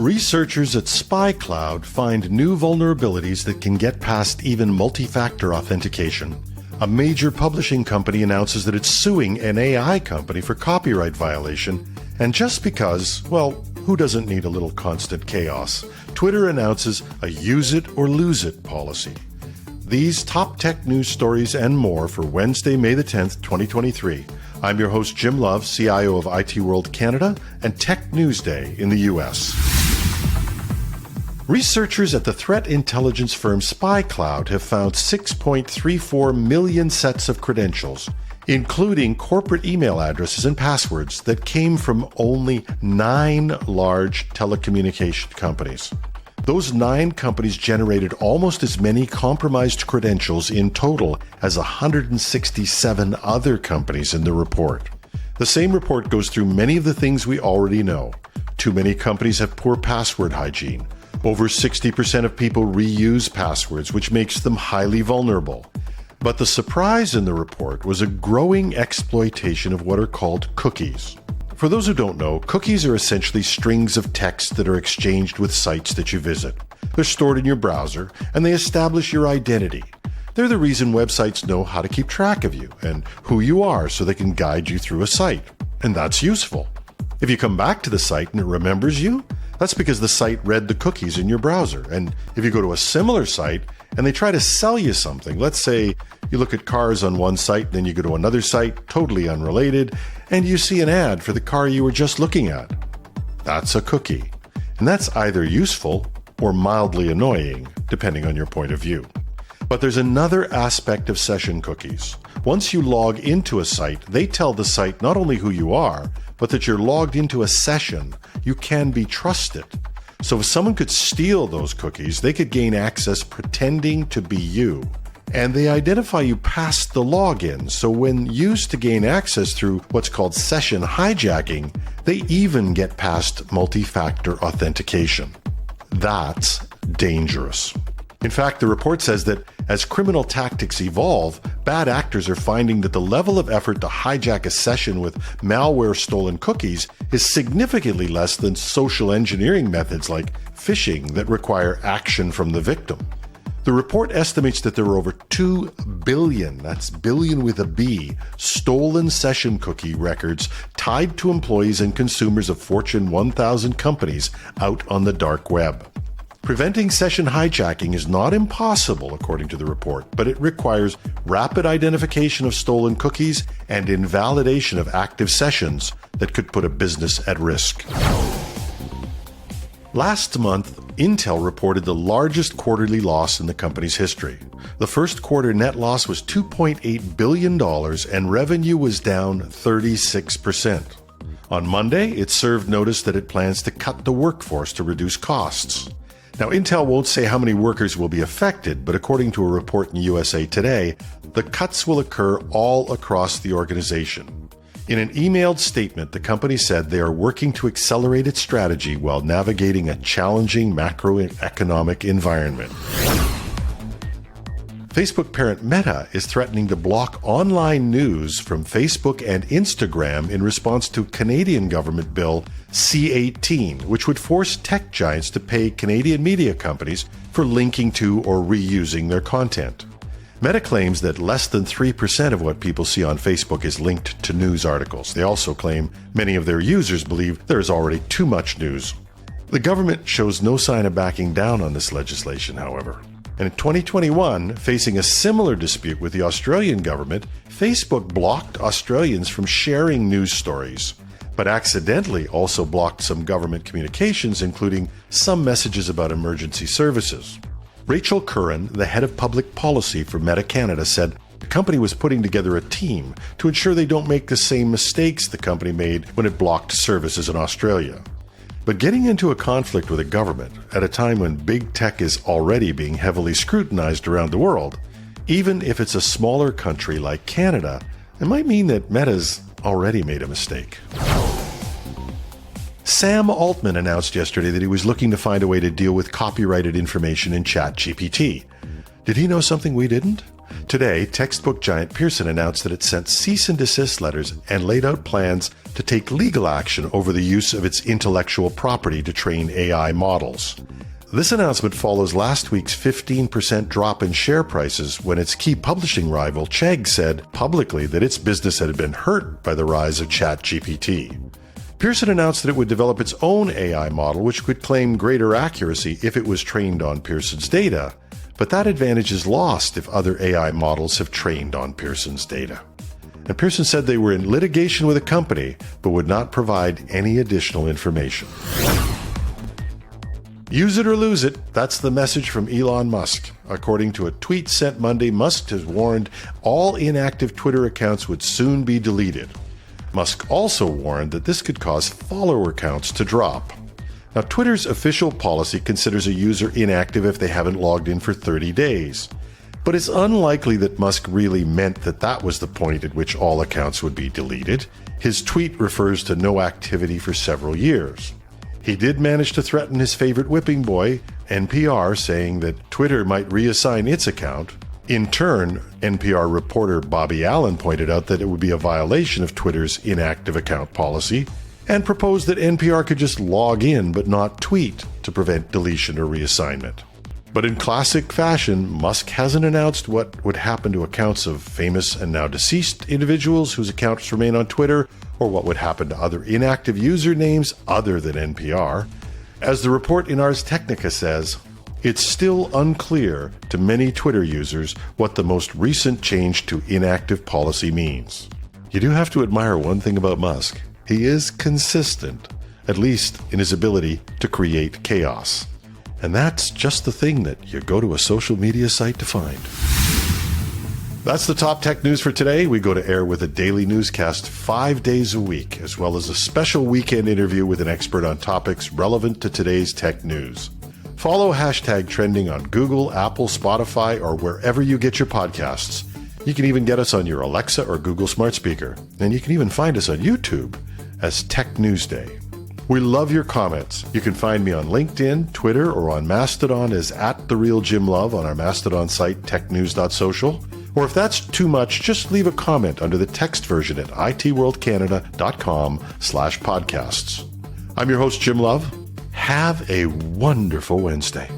Researchers at SpyCloud find new vulnerabilities that can get past even multi-factor authentication. A major publishing company announces that it's suing an AI company for copyright violation, and just because, well, who doesn't need a little constant chaos? Twitter announces a use it or lose it policy. These top tech news stories and more for Wednesday, May the 10th, 2023. I'm your host, Jim Love, CIO of IT World Canada and Tech Newsday in the US. Researchers at the threat intelligence firm SpyCloud have found 6.34 million sets of credentials, including corporate email addresses and passwords that came from only 9 large telecommunication companies. Those 9 companies generated almost as many compromised credentials in total as 167 other companies in the report. The same report goes through many of the things we already know. Too many companies have poor password hygiene. Over 60% of people reuse passwords, which makes them highly vulnerable. But the surprise in the report was a growing exploitation of what are called cookies. For those who don't know, cookies are essentially strings of text that are exchanged with sites that you visit. They're stored in your browser, and they establish your identity. They're the reason websites know how to keep track of you and who you are so they can guide you through a site. And that's useful. If you come back to the site and it remembers you, that's because the site read the cookies in your browser. And if you go to a similar site and they try to sell you something, let's say you look at cars on one site, then you go to another site, totally unrelated, and you see an ad for the car you were just looking at. That's a cookie. And that's either useful or mildly annoying, depending on your point of view. But there's another aspect of session cookies. Once you log into a site, they tell the site not only who you are, but that you're logged into a session. You can be trusted. So if someone could steal those cookies, they could gain access pretending to be you. And they identify you past the login, so when used to gain access through what's called session hijacking, they even get past multi-factor authentication. That's dangerous. In fact, the report says that as criminal tactics evolve, bad actors are finding that the level of effort to hijack a session with malware-stolen cookies is significantly less than social engineering methods like phishing that require action from the victim. The report estimates that there are over 2 billion, that's billion with a B, stolen session cookie records tied to employees and consumers of Fortune 1000 companies out on the dark web. Preventing session hijacking is not impossible, according to the report, but it requires rapid identification of stolen cookies and invalidation of active sessions that could put a business at risk. Last month, Intel reported the largest quarterly loss in the company's history. The first quarter net loss was $2.8 billion and revenue was down 36%. On Monday, it served notice that it plans to cut the workforce to reduce costs. Now, Intel won't say how many workers will be affected, but according to a report in USA Today, the cuts will occur all across the organization. In an emailed statement, the company said they are working to accelerate its strategy while navigating a challenging macroeconomic environment. Facebook parent Meta is threatening to block online news from Facebook and Instagram in response to Canadian government bill C-18, which would force tech giants to pay Canadian media companies for linking to or reusing their content. Meta claims that less than 3% of what people see on Facebook is linked to news articles. They also claim many of their users believe there is already too much news. The government shows no sign of backing down on this legislation, however. And in 2021, facing a similar dispute with the Australian government, Facebook blocked Australians from sharing news stories, but accidentally also blocked some government communications, including some messages about emergency services. Rachel Curran, the head of public policy for Meta Canada, said the company was putting together a team to ensure they don't make the same mistakes the company made when it blocked services in Australia. But getting into a conflict with a government at a time when big tech is already being heavily scrutinized around the world, even if it's a smaller country like Canada, it might mean that Meta's already made a mistake. Sam Altman announced yesterday that he was looking to find a way to deal with copyrighted information in ChatGPT. Did he know something we didn't? Today, textbook giant Pearson announced that it sent cease and desist letters and laid out plans to take legal action over the use of its intellectual property to train AI models. This announcement follows last week's 15% drop in share prices when its key publishing rival, Chegg, said publicly that its business had been hurt by the rise of ChatGPT. Pearson announced that it would develop its own AI model, which could claim greater accuracy if it was trained on Pearson's data. But that advantage is lost if other AI models have trained on Pearson's data. And Pearson said they were in litigation with a company, but would not provide any additional information. Use it or lose it, that's the message from Elon Musk. According to a tweet sent Monday, Musk has warned all inactive Twitter accounts would soon be deleted. Musk also warned that this could cause follower counts to drop. Now, Twitter's official policy considers a user inactive if they haven't logged in for 30 days. But it's unlikely that Musk really meant that that was the point at which all accounts would be deleted. His tweet refers to no activity for several years. He did manage to threaten his favorite whipping boy, NPR, saying that Twitter might reassign its account. In turn, NPR reporter Bobby Allen pointed out that it would be a violation of Twitter's inactive account policy and proposed that NPR could just log in but not tweet to prevent deletion or reassignment. But in classic fashion, Musk hasn't announced what would happen to accounts of famous and now deceased individuals whose accounts remain on Twitter, or what would happen to other inactive usernames other than NPR. As the report in Ars Technica says, it's still unclear to many Twitter users what the most recent change to inactive policy means. You do have to admire one thing about Musk. He is consistent, at least in his ability to create chaos. And that's just the thing that you go to a social media site to find. That's the top tech news for today. We go to air with a daily newscast 5 days a week, as well as a special weekend interview with an expert on topics relevant to today's tech news. Follow #trending on Google, Apple, Spotify, or wherever you get your podcasts. You can even get us on your Alexa or Google smart speaker. And you can even find us on YouTube as Tech News Day. We love your comments. You can find me on LinkedIn, Twitter, or on Mastodon as @TheRealJimLove on our Mastodon site, technews.social. Or if that's too much, just leave a comment under the text version at itworldcanada.com/podcasts. I'm your host, Jim Love. Have a wonderful Wednesday.